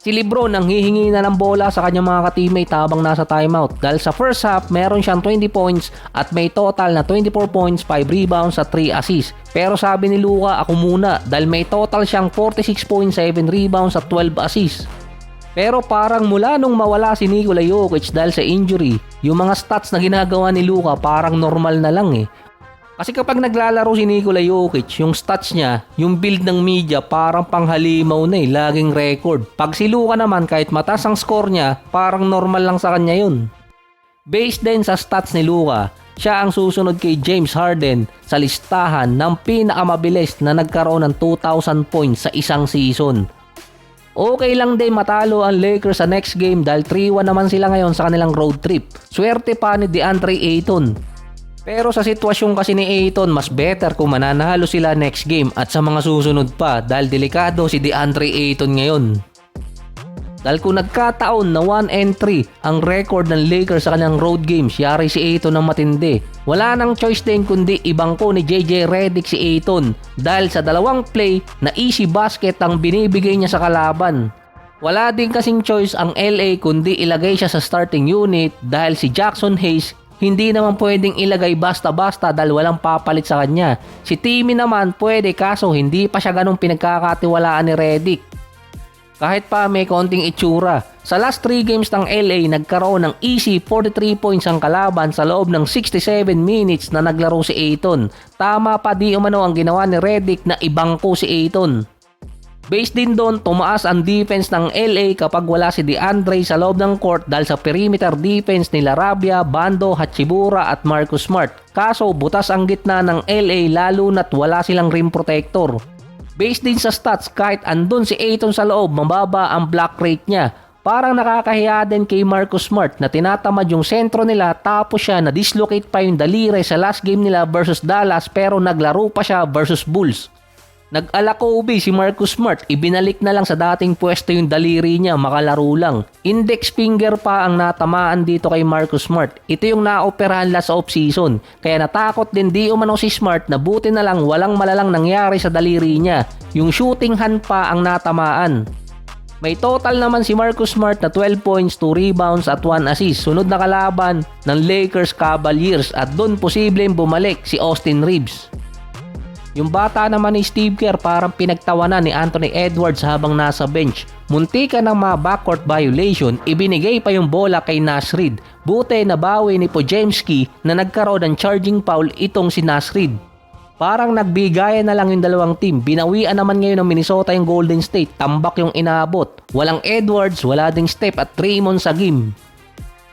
Si Lebron ang hihingi na ng bola sa kanyang mga ka-teammate habang nasa timeout dahil sa first half meron siyang 20 points at may total na 24 points, 5 rebounds at 3 assists. Pero sabi ni Luka, ako muna dahil may total siyang 46 points, 7 rebounds at 12 assists. Pero parang mula nung mawala si Nikola Jokic dahil sa injury, yung mga stats na ginagawa ni Luka parang normal na lang eh. Kasi kapag naglalaro si Nikola Jokic, yung stats niya, yung build ng media parang panghalimaw na eh, laging record. Pag si Luka naman kahit mataas ang score niya, parang normal lang sa kanya yun. Based din sa stats ni Luka, siya ang susunod kay James Harden sa listahan ng pinakamabilis na nagkaroon ng 2,000 points sa isang season. Okay lang din matalo ang Lakers sa next game dahil 3-1 naman sila ngayon sa kanilang road trip. Swerte pa ni DeAndre Ayton. Pero sa sitwasyon kasi ni Ayton, mas better kung mananalo sila next game at sa mga susunod pa dahil delikado si DeAndre Ayton ngayon. Dahil kung nagkataon na 1-3 ang record ng Lakers sa kanyang road games, yari si Ayton ng matindi. Wala nang choice din kundi ibangko ni JJ Redick si Ayton dahil sa dalawang play na easy basket ang binibigay niya sa kalaban. Wala din kasing choice ang LA kundi ilagay siya sa starting unit dahil si Jackson Hayes hindi naman pwedeng ilagay basta-basta dahil walang papalit sa kanya. Si Timmy naman pwede kaso hindi pa siya ganong pinagkakatiwalaan ni Redick. Kahit pa may konting itsura. Sa last 3 games ng LA nagkaroon ng easy 43 points ang kalaban sa loob ng 67 minutes na naglaro si Ayton. Tama pa di umano ang ginawa ni Redick na ibangko si Ayton. Based din doon, tumaas ang defense ng LA kapag wala si DeAndre sa loob ng court dahil sa perimeter defense nila Rabia, Bando, Hachibura at Marcus Smart. Kaso butas ang gitna ng LA lalo na't wala silang rim protector. Based din sa stats, kahit andun si Ayton sa loob, mababa ang block rate niya. Parang nakakahiya din kay Marcus Smart na tinatamad yung sentro nila tapos siya na-dislocate pa yung daliri sa last game nila versus Dallas pero naglaro pa siya versus Bulls. Nag-alakobi si Marcus Smart, ibinalik na lang sa dating pwesto yung daliri niya, makalaro lang. Index finger pa ang natamaan dito kay Marcus Smart. Ito yung naoperahan last off-season. Kaya natakot din di umano si Smart na buti na lang walang malalang nangyari sa daliri niya. Yung shooting hand pa ang natamaan. May total naman si Marcus Smart na 12 points, 2 rebounds at 1 assist. Sunod na kalaban ng Lakers Cavaliers at doon posibleng bumalik si Austin Reeves. Yung bata naman ni Steve Kerr parang pinagtawanan ni Anthony Edwards habang nasa bench. Muntika ng mga backcourt violation, ibinigay pa yung bola kay Naz Reid. Buti nabawi ni Podziemski na nagkaroon ng charging foul itong si Naz Reid. Parang nagbigayan na lang yung dalawang team. Binawian naman ngayon ng Minnesota yung Golden State. Tambak yung inabot. Walang Edwards, wala ding Steph at Draymond sa game.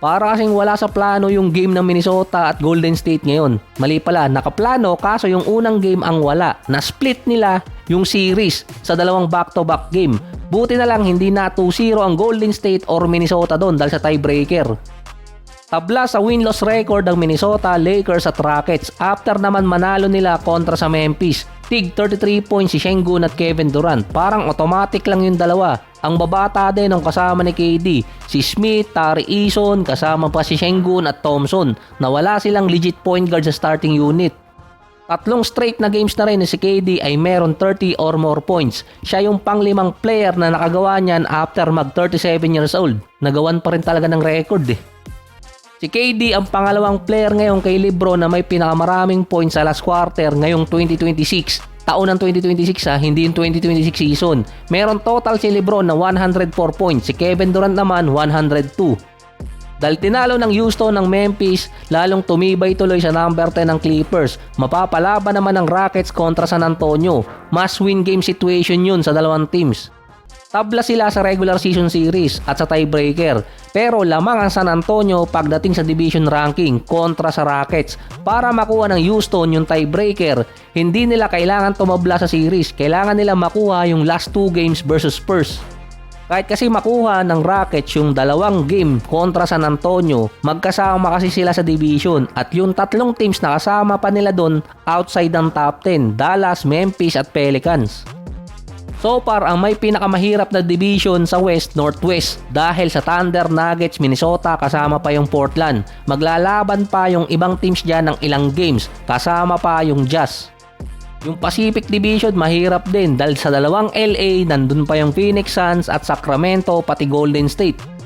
Para kasing wala sa plano yung game ng Minnesota at Golden State ngayon. Mali pala, nakaplano kaso yung unang game ang wala. Na-split nila yung series sa dalawang back-to-back game. Buti na lang hindi na 2-0 ang Golden State or Minnesota doon dahil sa tiebreaker. Tabla sa win-loss record ng Minnesota, Lakers at Rockets after naman manalo nila kontra sa Memphis. Tig 33 points si Şengün at Kevin Durant. Parang automatic lang yung dalawa. Ang babata din ng kasama ni KD, si Smith, Tari Eason, kasama pa si Şengün at Thompson na wala silang legit point guard sa starting unit. Tatlong straight na games na rin si KD ay meron 30 or more points. Siya yung panglimang player na nakagawa niyan after mag 37 years old. Nagawan pa rin talaga ng record eh. Si KD ang pangalawang player ngayon kay Lebron na may pinakamaraming points sa last quarter ngayong 2026. Taon ng 2026 hindi yung 2026 season. Meron total si Lebron na 104 points. Si Kevin Durant naman 102. Dahil tinalo ng Houston ng Memphis, lalong tumibay tuloy sa number 10 ng Clippers. Mapapalaban naman ng Rockets kontra San Antonio. Must win game situation yun sa dalawang teams. Tabla sila sa regular season series at sa tiebreaker. Pero lamang ang San Antonio pagdating sa division ranking kontra sa Rockets. Para makuha ng Houston yung tiebreaker, hindi nila kailangan tumabla sa series. Kailangan nila makuha yung last 2 games versus Spurs. Kahit kasi makuha ng Rockets yung dalawang game kontra San Antonio, magkasama kasi sila sa division at yung tatlong teams na kasama pa nila doon outside ng top 10, Dallas, Memphis at Pelicans. So far, ang may pinakamahirap na division sa West, Northwest dahil sa Thunder, Nuggets, Minnesota kasama pa yung Portland. Maglalaban pa yung ibang teams dyan ng ilang games kasama pa yung Jazz. Yung Pacific Division mahirap din dahil sa dalawang LA nandun pa yung Phoenix Suns at Sacramento pati Golden State.